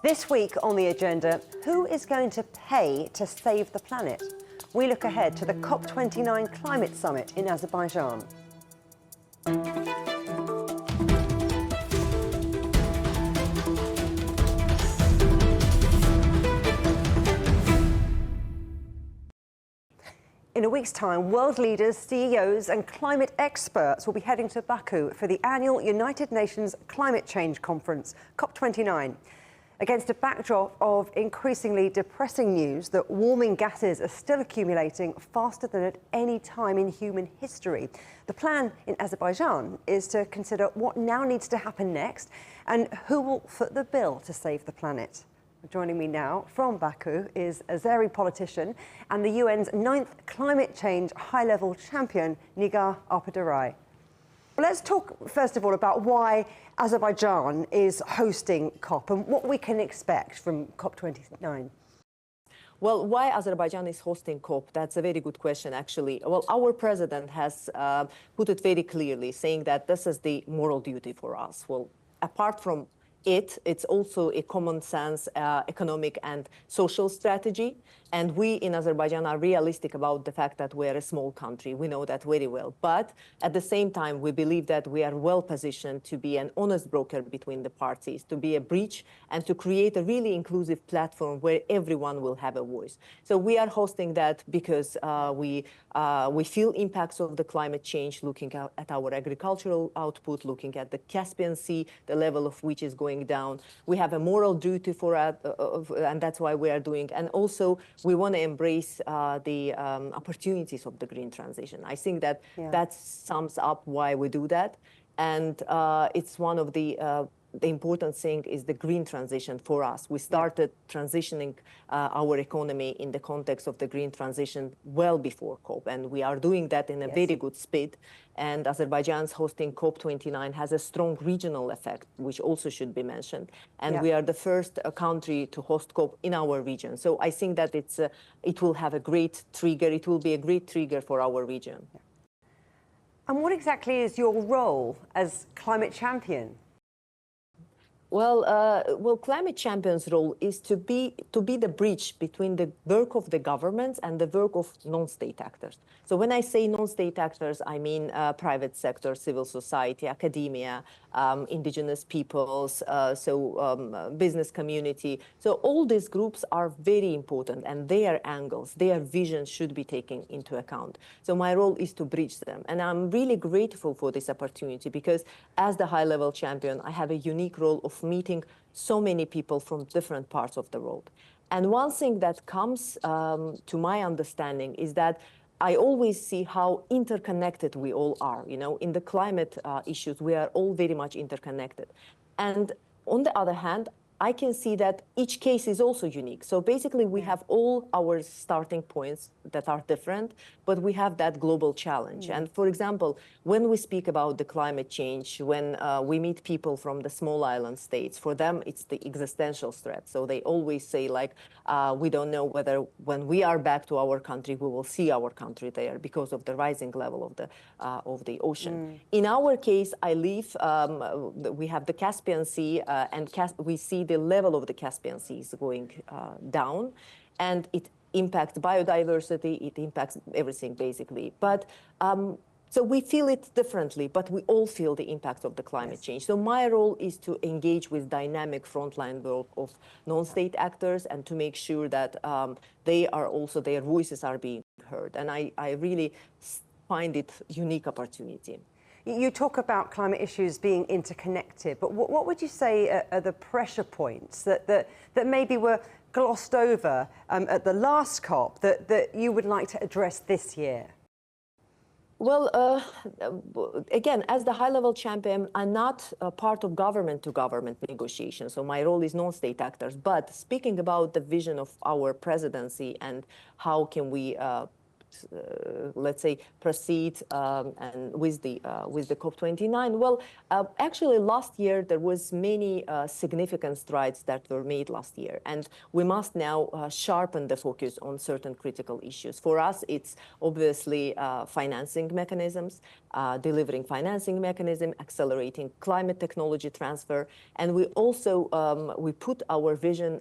This week on the agenda, who is going to pay to save the planet? We look ahead to the COP29 climate summit in Azerbaijan. In a week's time, world leaders, CEOs and climate experts will be heading to Baku for the annual United Nations Climate Change Conference, COP29. Against a backdrop of increasingly depressing news that warming gases are still accumulating faster than at any time in human history. The plan in Azerbaijan is to consider what now needs to happen next and who will foot the bill to save the planet. Joining me now from Baku is Azeri politician and the UN's 9th climate change high-level champion, Nigar Arpadarai. Let's talk, first of all, about why Azerbaijan is hosting COP and what we can expect from COP29. Well, why Azerbaijan is hosting COP? That's a very good question, actually. Well, our president has put it very clearly, saying that this is the moral duty for us. Well, apart from it's also a common sense economic and social strategy. And we in Azerbaijan are realistic about the fact that we are a small country. We know that very well. But at the same time, we believe that we are well positioned to be an honest broker between the parties, to be a bridge and to create a really inclusive platform where everyone will have a voice. So we are hosting that because we feel impacts of the climate change, looking at our agricultural output, looking at the Caspian Sea, the level of which is going down. We have a moral duty for and that's why we are doing. And also, we want to embrace the opportunities of the green transition. I think that that sums up why we do that. And it's one of the important thing is the green transition for us. We started transitioning our economy in the context of the green transition well before COP, and we are doing that in a very good speed. And Azerbaijan's hosting COP29 has a strong regional effect, which also should be mentioned. And we are the first country to host COP in our region. So I think that it will have a great trigger. It will be a great trigger for our region. And what exactly is your role as climate champion? Well, climate champion's role is to be the bridge between the work of the governments and the work of non-state actors. So when I say non-state actors, I mean private sector, civil society, academia, indigenous peoples, business community. So all these groups are very important, and their angles, their visions should be taken into account. So my role is to bridge them. And I'm really grateful for this opportunity because as the high-level champion, I have a unique role of meeting so many people from different parts of the world. And one thing that comes to my understanding is that I always see how interconnected we all are. You know, in the climate issues, we are all very much interconnected. And on the other hand, I can see that each case is also unique. So basically, we have all our starting points that are different, but we have that global challenge. And for example, when we speak about the climate change, when we meet people from the small island states, for them, it's the existential threat. So they always say, like, we don't know whether when we are back to our country, we will see our country there because of the rising level of the ocean. In our case, I live, we have the Caspian Sea, and we see the level of the Caspian Sea is going down, and it impacts biodiversity, it impacts everything basically. But so we feel it differently, but we all feel the impact of the climate change. So my role is to engage with dynamic frontline work of non-state actors and to make sure that their voices are being heard. And I really find it a unique opportunity. You talk about climate issues being interconnected, but what would you say are the pressure points that maybe were glossed over at the last COP that you would like to address this year? Well, again, as the high-level champion, I'm not a part of government-to-government negotiations, so my role is non-state actors. But speaking about the vision of our presidency and how can we let's say, proceed and with the COP29? Well, actually, last year there was many significant strides that were made last year, and we must now sharpen the focus on certain critical issues. For us, it's obviously financing mechanisms, delivering financing mechanism, accelerating climate technology transfer, and we also we put our vision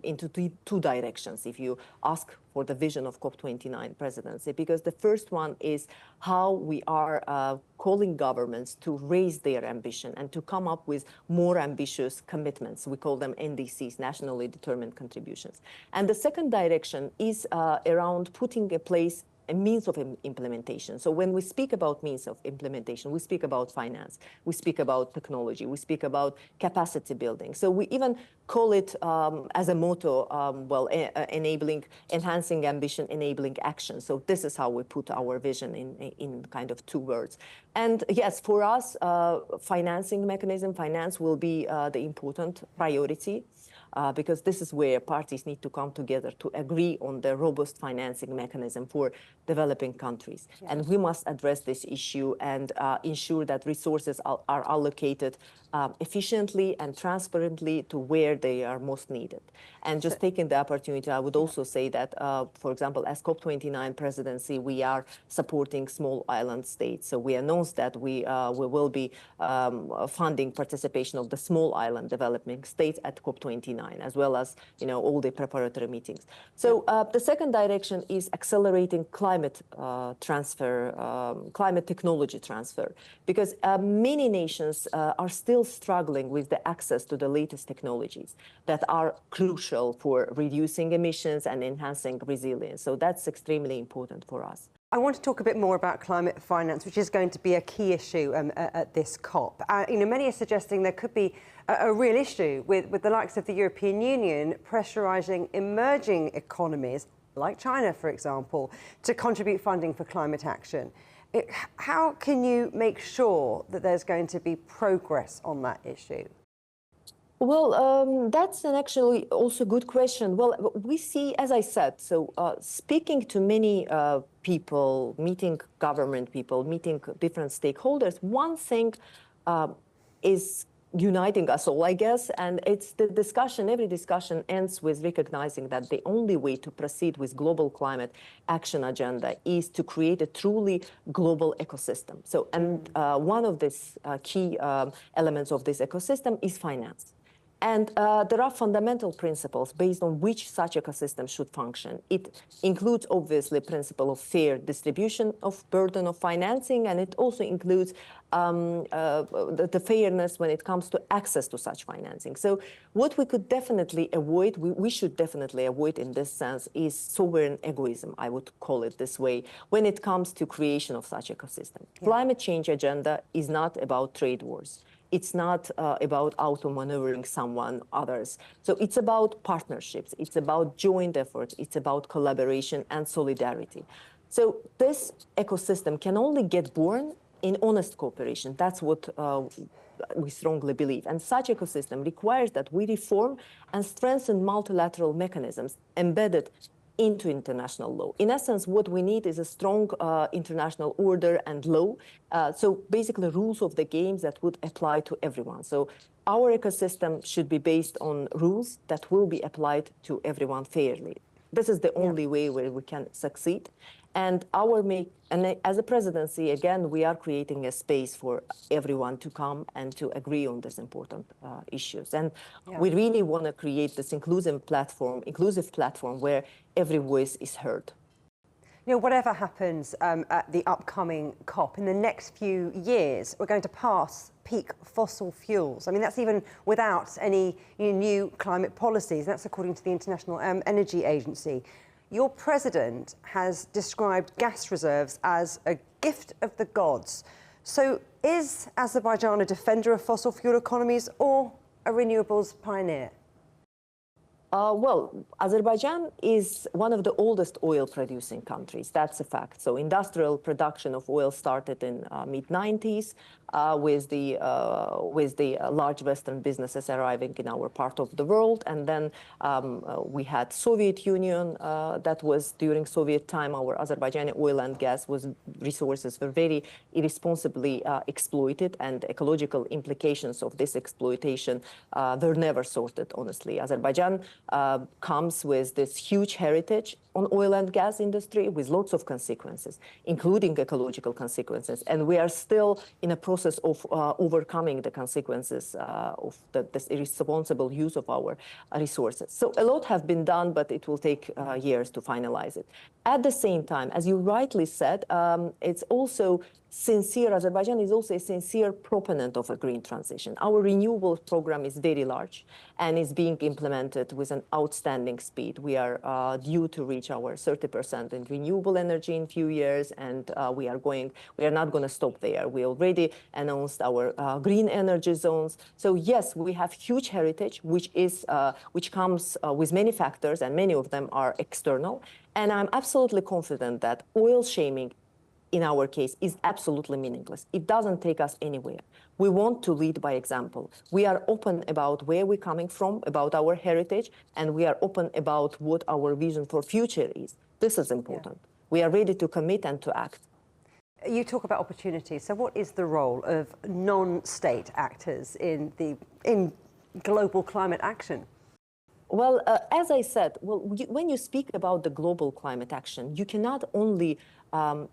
into two directions. If you ask for the vision of COP29 presidency, because the first one is how we are calling governments to raise their ambition and to come up with more ambitious commitments. We call them NDCs, nationally determined contributions. And the second direction is around putting in place a means of implementation. So when we speak about means of implementation, we speak about finance, we speak about technology, we speak about capacity building. So we even call it as a motto, enhancing ambition, enabling action. So this is how we put our vision in kind of two words. And yes, for us, financing mechanism, finance will be the important priority. Because this is where parties need to come together to agree on the robust financing mechanism for developing countries. Yeah. And we must address this issue and ensure that resources are allocated efficiently and transparently to where they are most needed. And just taking the opportunity, I would also say that, for example, as COP29 presidency, we are supporting small island states. So we announced that we will be funding participation of the small island developing states at COP29, as well as all the preparatory meetings. So the second direction is accelerating climate transfer, climate technology transfer, because many nations are still struggling with the access to the latest technologies that are crucial for reducing emissions and enhancing resilience. So that's extremely important for us. I want to talk a bit more about climate finance, which is going to be a key issue at this COP. Many are suggesting there could be a real issue with the likes of the European Union pressurising emerging economies, like China, for example, to contribute funding for climate action. How can you make sure that there's going to be progress on that issue? Well, that's an actually also good question. Well, we see, as I said, so speaking to many people, meeting government people, meeting different stakeholders, one thing is uniting us all, I guess, and it's the discussion. Every discussion ends with recognizing that the only way to proceed with global climate action agenda is to create a truly global ecosystem. So, and one of these key elements of this ecosystem is finance. And there are fundamental principles based on which such ecosystem should function. It includes, obviously, principle of fair distribution of burden of financing, and it also includes the fairness when it comes to access to such financing. So what we could definitely avoid, we should definitely avoid in this sense, is sovereign egoism, I would call it this way, when it comes to creation of such ecosystem. Yeah. Climate change agenda is not about trade wars. It's not about auto-maneuvering someone, others. So it's about partnerships. It's about joint efforts. It's about collaboration and solidarity. So this ecosystem can only get born in honest cooperation. That's what we strongly believe. And such ecosystem requires that we reform and strengthen multilateral mechanisms embedded into international law. In essence, what we need is a strong international order and law. So basically rules of the games that would apply to everyone. So our ecosystem should be based on rules that will be applied to everyone fairly. This is the only way where we can succeed. And as a presidency, again, we are creating a space for everyone to come and to agree on these important issues. And we really want to create this inclusive platform where every voice is heard. Whatever happens at the upcoming COP, in the next few years, we're going to pass peak fossil fuels. I mean, that's even without any new climate policies. That's according to the International Energy Agency. Your president has described gas reserves as a gift of the gods. So is Azerbaijan a defender of fossil fuel economies or a renewables pioneer? Well, Azerbaijan is one of the oldest oil-producing countries. That's a fact. So industrial production of oil started in mid-90s with the large Western businesses arriving in our part of the world. And then we had Soviet Union. That was during Soviet time. Our Azerbaijani oil and gas resources were very irresponsibly exploited, and ecological implications of this exploitation were never sorted, honestly. Azerbaijan comes with this huge heritage on oil and gas industry with lots of consequences, including ecological consequences. And we are still in a process of overcoming the consequences of this irresponsible use of our resources. So a lot have been done, but it will take years to finalize it. At the same time, as you rightly said, it's also sincere. Azerbaijan is also a sincere proponent of a green transition. Our renewable program is very large and is being implemented with an outstanding speed. We are due to reach our 30% in renewable energy in a few years, and we are not going to stop there. We already announced our green energy zones. So yes, we have huge heritage, which comes with many factors, and many of them are external. And I'm absolutely confident that oil shaming, in our case, is absolutely meaningless. It doesn't take us anywhere. We want to lead by example. We are open about where we're coming from, about our heritage, and we are open about what our vision for future is. This is important. Yeah. We are ready to commit and to act. You talk about opportunities. So what is the role of non-state actors in global climate action? Well, as I said, when you speak about the global climate action, you cannot only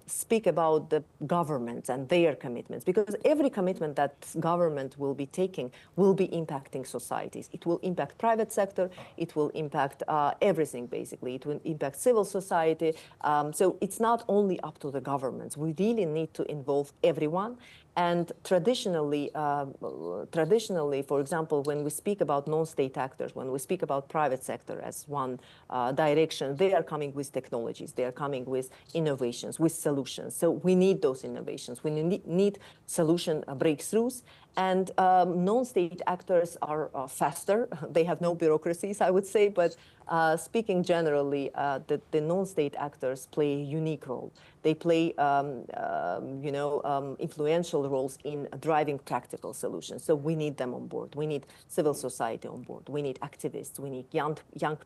speak about the governments and their commitments, because every commitment that government will be taking will be impacting societies. It will impact private sector. It will impact everything, basically. It will impact civil society. So it's not only up to the governments. We really need to involve everyone. And traditionally, for example, when we speak about non-state actors, when we speak about private sector as one direction, they are coming with technologies, they are coming with innovations, with solutions. So we need those innovations. We need solution breakthroughs. And non-state actors are faster. They have no bureaucracies, I would say. But speaking generally, the non-state actors play a unique role. They play, influential roles in driving practical solutions. So we need them on board. We need civil society on board. We need activists. We need young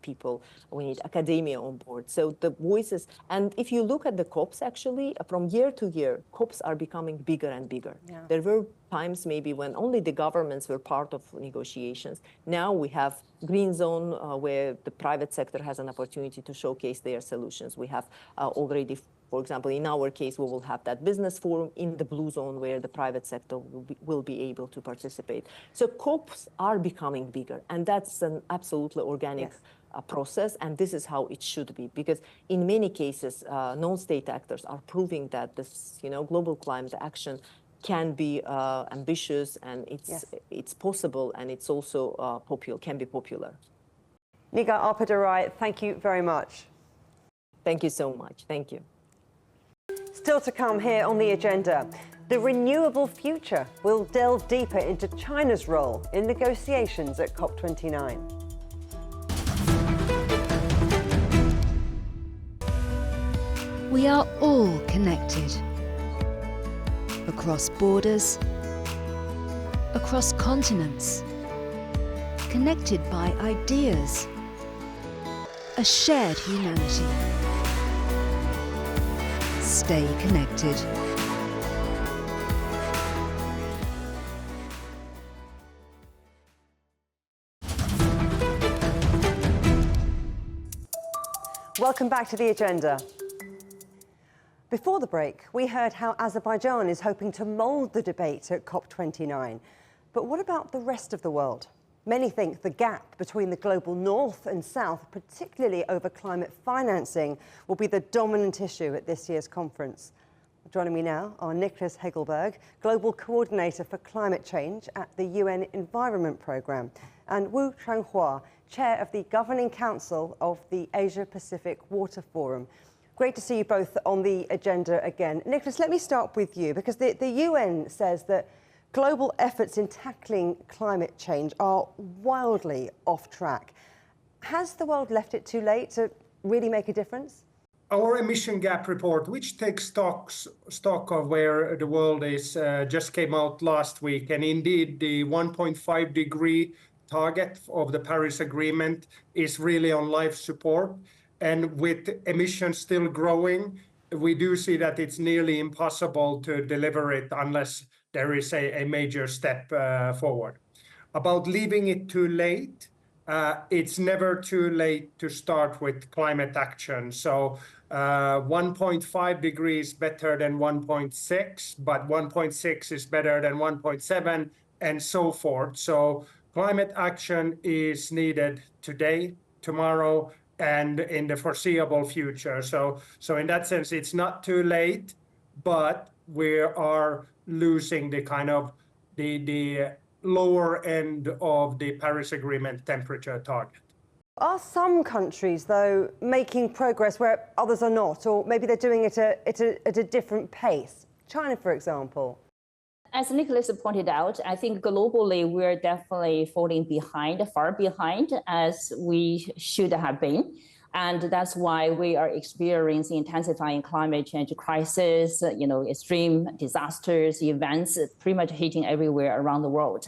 people. We need academia on board. So the voices. And if you look at the COPs, actually, from year to year, COPs are becoming bigger and bigger. Yeah. There were times maybe when only the governments were part of negotiations. Now we have green zone where the private sector has an opportunity to showcase their solutions. We have already, for example, in our case, we will have that business forum in the blue zone where the private sector will be able to participate. So COPs are becoming bigger, and that's an absolutely organic process, and this is how it should be, because in many cases, non-state actors are proving that this, global climate action can be ambitious, and it's possible, and it's also can be popular. Nigar Arpadarai, thank you very much. Thank you so much. Thank you. Still to come here on the agenda, the renewable future. We'll delve deeper into China's role in negotiations at COP29. We are all connected. Across borders, across continents, connected by ideas, a shared humanity. Stay connected. Welcome back to the agenda. Before the break, we heard how Azerbaijan is hoping to mould the debate at COP29. But what about the rest of the world? Many think the gap between the global north and south, particularly over climate financing, will be the dominant issue at this year's conference. Joining me now are Niklas Hagelberg, Global Coordinator for Climate Change at the UN Environment Programme, and Changhua, Chair of the Governing Council of the Asia-Pacific Water Forum. Great to see you both on the agenda again. Niklas, let me start with you, because the UN says that global efforts in tackling climate change are wildly off track. Has the world left it too late to really make a difference? Our emission gap report, which takes stock of where the world is, just came out last week. And indeed, the 1.5 degree target of the Paris Agreement is really on life support. And with emissions still growing, we do see that it's nearly impossible to deliver it unless there is a major step forward. About leaving it too late, it's never too late to start with climate action. So 1.5 degrees better than 1.6, but 1.6 is better than 1.7, and so forth. So climate action is needed today, tomorrow, and in the foreseeable future. So in that sense, it's not too late, but we are losing the kind of the lower end of the Paris Agreement temperature target. Are some countries, though, making progress where others are not, or maybe they're doing it at a different pace? China, for example. As Niklas pointed out, I think globally we're definitely falling behind, far behind, as we should have been. And that's why we are experiencing intensifying climate change crisis, extreme disasters, events pretty much hitting everywhere around the world.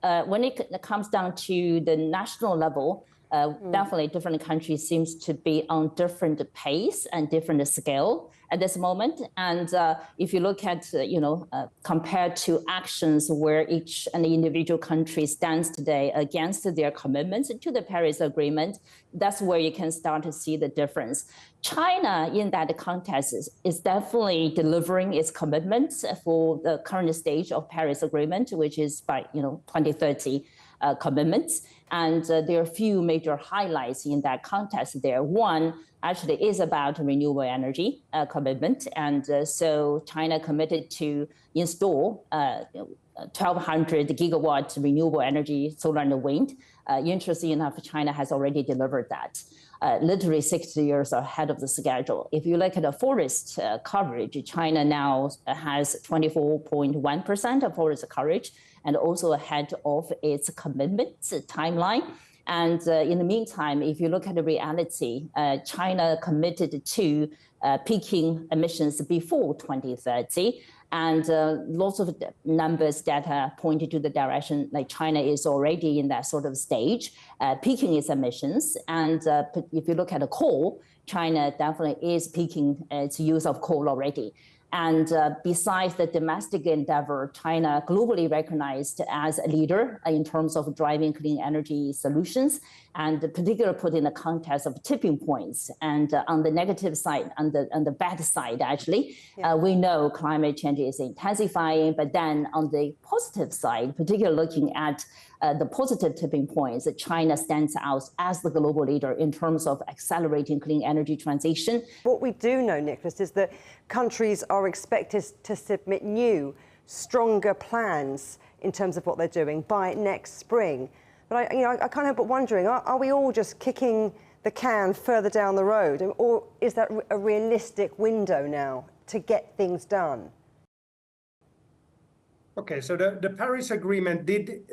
When it comes down to the national level, definitely different countries seems to be on different pace and different scale at this moment. And if you look at, compared to actions where each and the individual country stands today against their commitments to the Paris Agreement, that's where you can start to see the difference. China, in that context, is definitely delivering its commitments for the current stage of Paris Agreement, which is by 2030 commitments. And there are a few major highlights in that context there. One actually is about renewable energy commitment. And so China committed to install 1,200 gigawatts renewable energy, solar and wind. Interesting enough, China has already delivered that. Literally 60 years ahead of the schedule. If you look at the forest coverage, China now has 24.1% of forest coverage, and also ahead of its commitment timeline. And in the meantime, if you look at the reality, China committed to peaking emissions before 2030. And lots of numbers data pointed to the direction like China is already in that sort of stage, peaking its emissions. And if you look at the coal, China definitely is peaking its use of coal already. And besides the domestic endeavor, China globally recognized as a leader in terms of driving clean energy solutions, and particularly put in the context of tipping points. And on the negative side, on the bad side, actually, we know climate change is intensifying. But then on the positive side, particularly looking at the positive tipping points, China stands out as the global leader in terms of accelerating clean energy transition. What we do know, Niklas, is that countries are expected to submit new, stronger plans in terms of what they're doing by next spring. But I can't help but wondering, are we all just kicking the can further down the road? Or is that a realistic window now to get things done? Okay, so the Paris Agreement did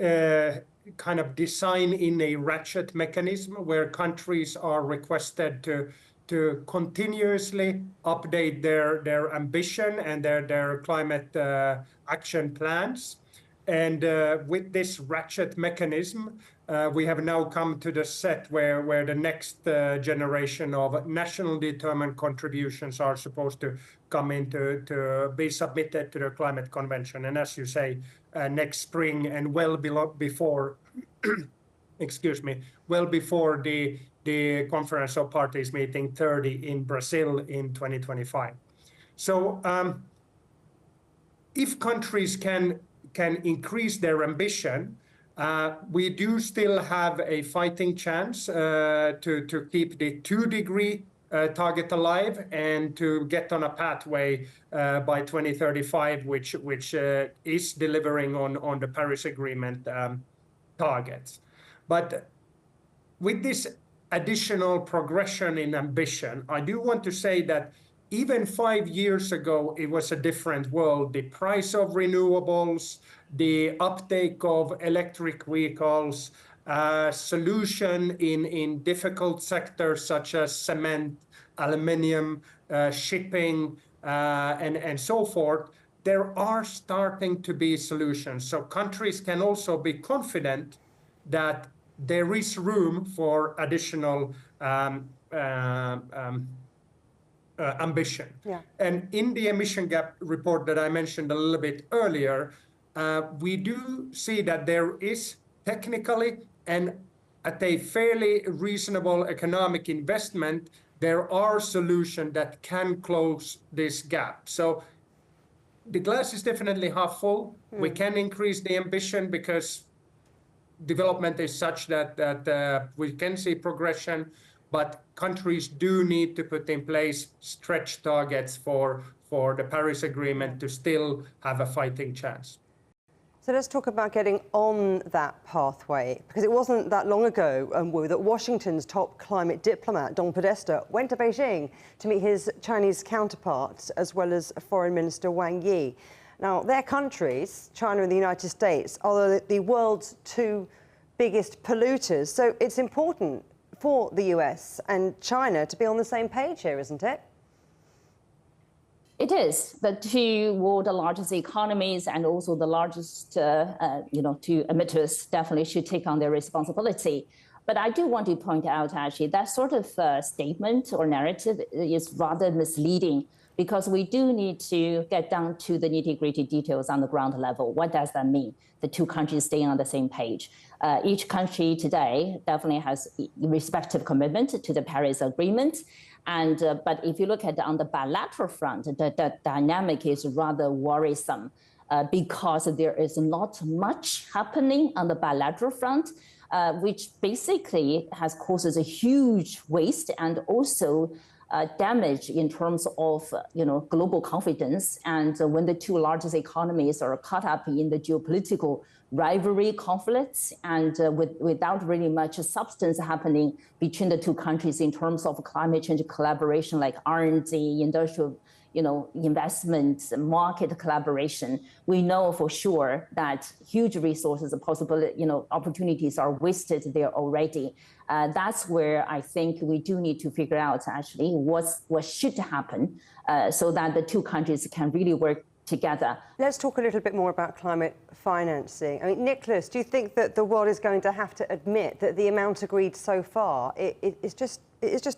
kind of design in a ratchet mechanism where countries are requested to continuously update their ambition and their climate action plans. And with this ratchet mechanism, we have now come to the set where the next generation of national determined contributions are supposed to come in to be submitted to the Climate Convention. And as you say, next spring and well before, excuse me, well before the Conference of Parties meeting 30 in Brazil in 2025. So if countries can increase their ambition, we do still have a fighting chance to keep the 2-degree target alive and to get on a pathway by 2035, which is delivering on the Paris Agreement targets. But with this additional progression in ambition, I do want to say that even 5 years ago, it was a different world. The price of renewables, the uptake of electric vehicles, solution in difficult sectors such as cement, aluminium, shipping, and so forth, there are starting to be solutions. So countries can also be confident that there is room for additional ambition. Yeah. And in the emission gap report that I mentioned a little bit earlier, we do see that there is technically and at a fairly reasonable economic investment, there are solutions that can close this gap. So the glass is definitely half full. We can increase the ambition because development is such that we can see progression, but countries do need to put in place stretch targets for the Paris Agreement to still have a fighting chance. So let's talk about getting on that pathway, because it wasn't that long ago that Washington's top climate diplomat, Don Podesta, went to Beijing to meet his Chinese counterparts, as well as Foreign Minister Wang Yi. Now, their countries, China and the United States, are the world's two biggest polluters. So it's important for the US and China to be on the same page here, isn't it? It is. The two world's largest economies and also the largest, two emitters definitely should take on their responsibility. But I do want to point out, actually, that sort of statement or narrative is rather misleading, because we do need to get down to the nitty-gritty details on the ground level. What does that mean? The two countries staying on the same page. Each country today definitely has respective commitment to the Paris Agreement. And but if you look at on the bilateral front, the dynamic is rather worrisome because there is not much happening on the bilateral front, which basically has causes a huge waste and also damage in terms of global confidence. And when the two largest economies are caught up in the geopolitical rivalry conflicts and without really much substance happening between the two countries in terms of climate change collaboration, like R&D, industrial investment, market collaboration, we know for sure that huge resources and opportunities are wasted there already. That's where I think we do need to figure out actually what should happen so that the two countries can really work together. Let's talk a little bit more about climate financing. I mean, Niklas, do you think that the world is going to have to admit that the amount agreed so far is just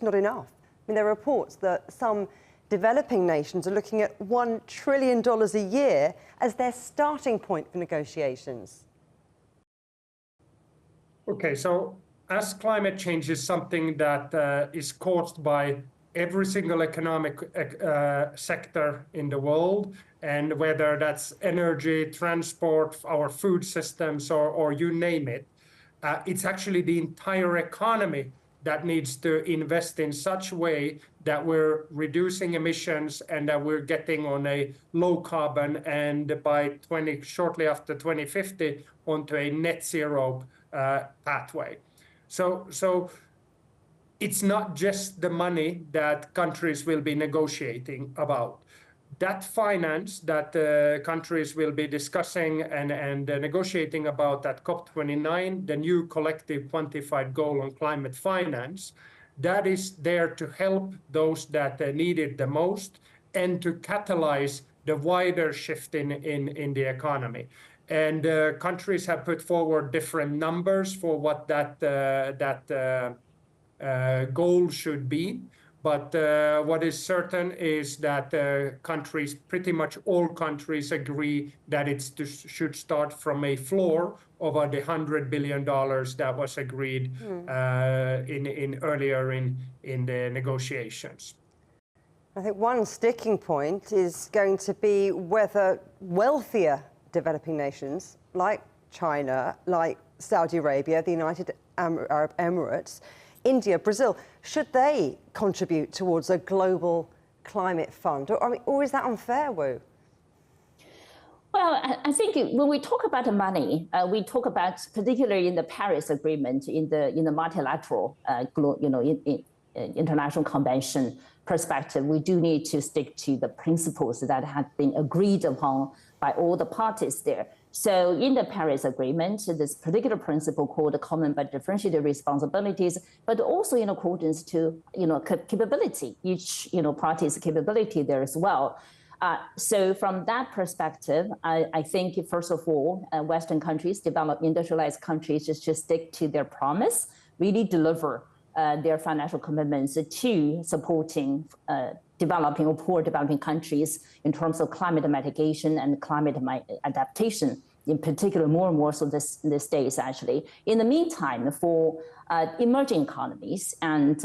not enough? I mean, there are reports that some developing nations are looking at $1 trillion a year as their starting point for negotiations. Okay, so as climate change is something that is caused by every single economic sector in the world, and whether that's energy, transport, our food systems, or you name it, it's actually the entire economy that needs to invest in such a way that we're reducing emissions and that we're getting on a low carbon and shortly after 2050 onto a net zero pathway. So it's not just the money that countries will be negotiating about. That finance that countries will be discussing and negotiating about at COP29, the new collective quantified goal on climate finance, that is there to help those that need it the most and to catalyze the wider shift in the economy. And countries have put forward different numbers for what that goal should be. But what is certain is that countries, pretty much all countries, agree that it should start from a floor over the $100 billion that was agreed earlier in the negotiations. I think one sticking point is going to be whether wealthier developing nations like China, like Saudi Arabia, the United Arab Emirates, India, Brazil, should they contribute towards a global climate fund? Or is that unfair, Wu? Well, I think when we talk about the money, we talk about, particularly in the Paris Agreement, in the multilateral, international convention perspective, we do need to stick to the principles that have been agreed upon by all the parties there. So in the Paris Agreement, this particular principle called the common but differentiated responsibilities, but also in accordance to, capability, each, party's capability there as well. So from that perspective, I think, first of all, Western countries, developed industrialized countries, just stick to their promise, really deliver their financial commitments to supporting developing or poor developing countries in terms of climate mitigation and climate adaptation, in particular, more and more so these days, actually. In the meantime, for emerging economies and,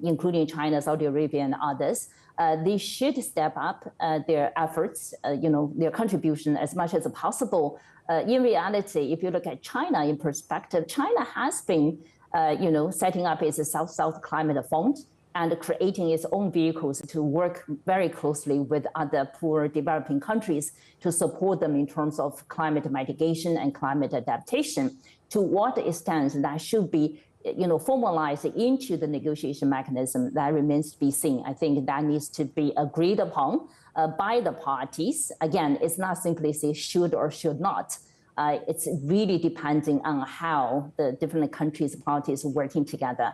including China, Saudi Arabia, and others, they should step up their efforts, their contribution as much as possible. In reality, if you look at China in perspective, China has been, setting up its South-South Climate Fund and creating its own vehicles to work very closely with other poor developing countries to support them in terms of climate mitigation and climate adaptation. To what extent that should be formalized into the negotiation mechanism, that remains to be seen. I think that needs to be agreed upon by the parties. Again, it's not simply say should or should not. It's really depending on how the different countries' parties are working together.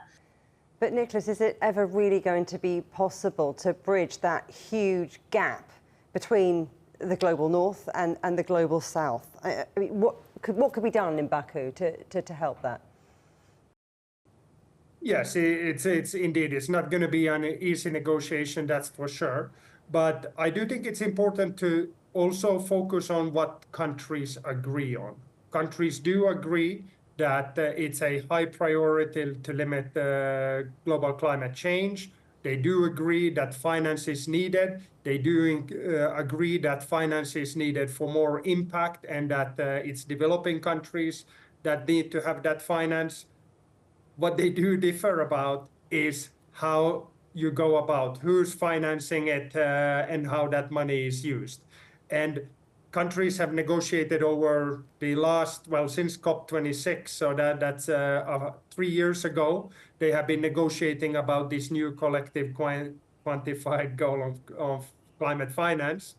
But Niklas, is it ever really going to be possible to bridge that huge gap between the global north and the global south? I mean, what could be done in Baku to help that? Yes, it's indeed, it's not going to be an easy negotiation, that's for sure. But I do think it's important to also focus on what countries agree on. Countries do agree that it's a high priority to limit global climate change. They do agree that finance is needed. They do agree that finance is needed for more impact and that it's developing countries that need to have that finance. What they do differ about is how you go about, who's financing it and how that money is used. And countries have negotiated over the last, since COP26, so that's 3 years ago, they have been negotiating about this new collective quantified goal of climate finance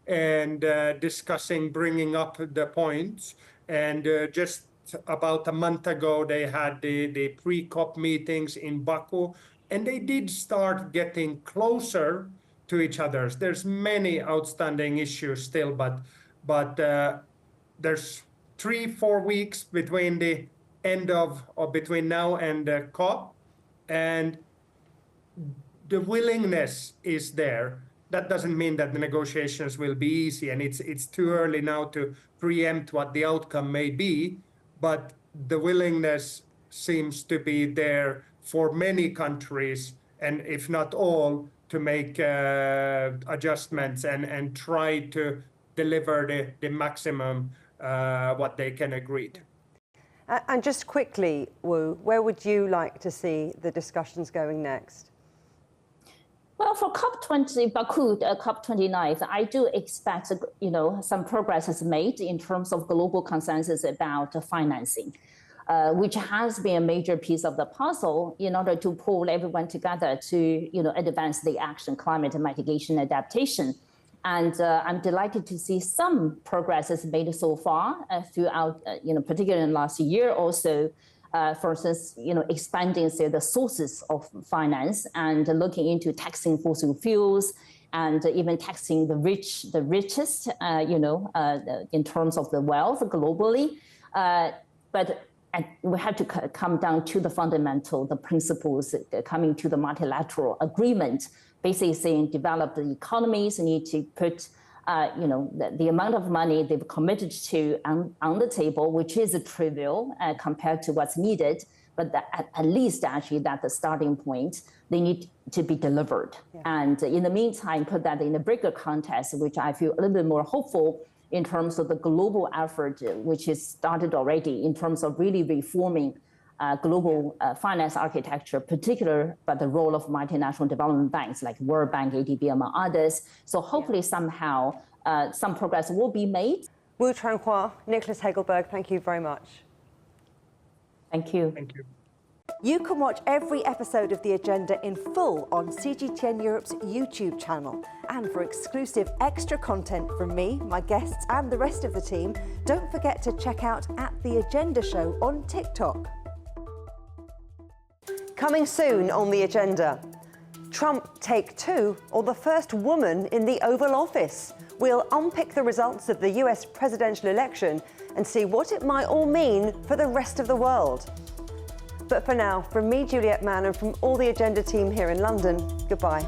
and discussing, bringing up the points. And just about a month ago, they had the pre-COP meetings in Baku, and they did start getting closer to each other. There's many outstanding issues still, but there's 3-4 weeks between the end of between now and COP, and the willingness is there. That doesn't mean that the negotiations will be easy, and it's too early now to preempt what the outcome may be, but the willingness seems to be there for many countries, and if not all, to make adjustments and try to deliver the maximum what they can agree to. And just quickly, Wu, where would you like to see the discussions going next? Well, for COP20, Baku, COP29, I do expect, some progress is made in terms of global consensus about financing, which has been a major piece of the puzzle in order to pull everyone together to, advance the action, climate mitigation, adaptation. And I'm delighted to see some progress is made so far throughout, particularly in last year also. For instance, expanding, say, the sources of finance and looking into taxing fossil fuels and even taxing the richest, in terms of the wealth globally. But we have to come down to the fundamental, the principles coming to the multilateral agreement, basically saying developed economies need to put the amount of money they've committed to on the table, which is trivial compared to what's needed, but at least actually that's the starting point. They need to be delivered. Yeah. And in the meantime, put that in a bigger context, which I feel a little bit more hopeful in terms of the global effort, which is started already in terms of really reforming global finance architecture, particular by the role of multinational development banks like World Bank, ADB, among others. So hopefully somehow some progress will be made. Wu Changhua, Niklas Hagelberg, thank you very much. Thank you. Thank you. You can watch every episode of The Agenda in full on CGTN Europe's YouTube channel. And for exclusive extra content from me, my guests and the rest of the team, don't forget to check out @The Agenda Show on TikTok. Coming soon on The Agenda. Trump take two, or the first woman in the Oval Office. We'll unpick the results of the US presidential election and see what it might all mean for the rest of the world. But for now, from me, Juliet Mann, and from all the Agenda team here in London, goodbye.